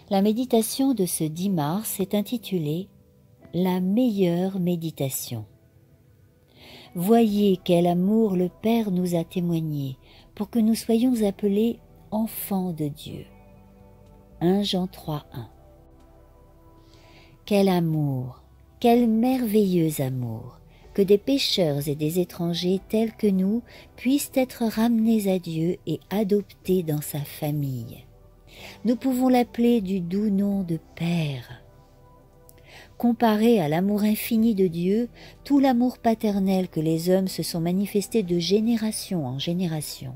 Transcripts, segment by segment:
La méditation de ce 10 mars est intitulée « La meilleure méditation ». Voyez quel amour le Père nous a témoigné pour que nous soyons appelés enfants de Dieu. 1 Jean 3:1. Quel amour, quel merveilleux amour, que des pécheurs et des étrangers tels que nous puissent être ramenés à Dieu et adoptés dans sa famille. Nous pouvons l'appeler du doux nom de Père. Comparé à l'amour infini de Dieu, tout l'amour paternel que les hommes se sont manifestés de génération en génération,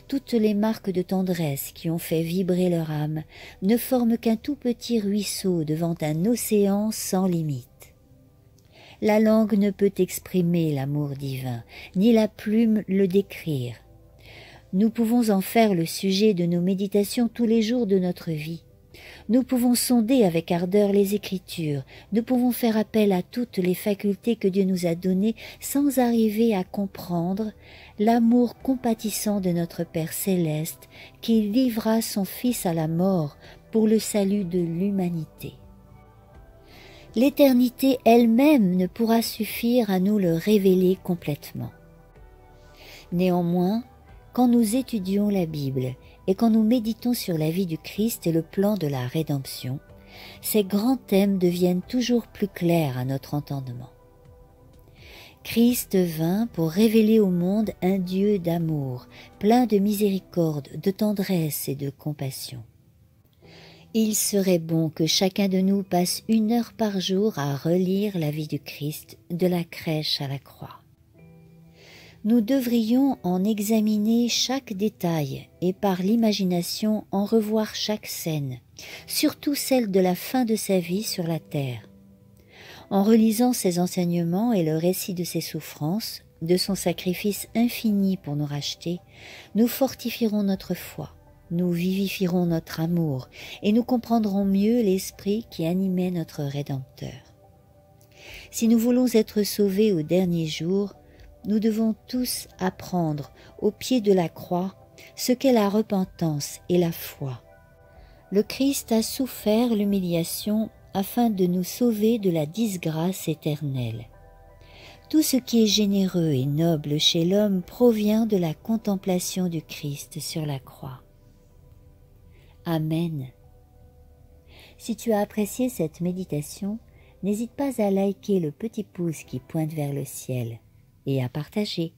toutes les marques de tendresse qui ont fait vibrer leur âme, ne forment qu'un tout petit ruisseau devant un océan sans limite. La langue ne peut exprimer l'amour divin, ni la plume le décrire. Nous pouvons en faire le sujet de nos méditations tous les jours de notre vie. Nous pouvons sonder avec ardeur les Écritures, nous pouvons faire appel à toutes les facultés que Dieu nous a données sans arriver à comprendre l'amour compatissant de notre Père céleste qui livra son Fils à la mort pour le salut de l'humanité. L'éternité elle-même ne pourra suffire à nous le révéler complètement. Néanmoins, quand nous étudions la Bible et quand nous méditons sur la vie du Christ et le plan de la rédemption, ces grands thèmes deviennent toujours plus clairs à notre entendement. Christ vint pour révéler au monde un Dieu d'amour, plein de miséricorde, de tendresse et de compassion. Il serait bon que chacun de nous passe 1 heure par jour à relire la vie du Christ, de la crèche à la croix. Nous devrions en examiner chaque détail et par l'imagination en revoir chaque scène, surtout celle de la fin de sa vie sur la terre. En relisant ses enseignements et le récit de ses souffrances, de son sacrifice infini pour nous racheter, nous fortifierons notre foi, nous vivifierons notre amour et nous comprendrons mieux l'esprit qui animait notre Rédempteur. Si nous voulons être sauvés au dernier jour, nous devons tous apprendre au pied de la croix ce qu'est la repentance et la foi. Le Christ a souffert l'humiliation afin de nous sauver de la disgrâce éternelle. Tout ce qui est généreux et noble chez l'homme provient de la contemplation du Christ sur la croix. Amen. Si tu as apprécié cette méditation, n'hésite pas à liker le petit pouce qui pointe vers le ciel et à partager.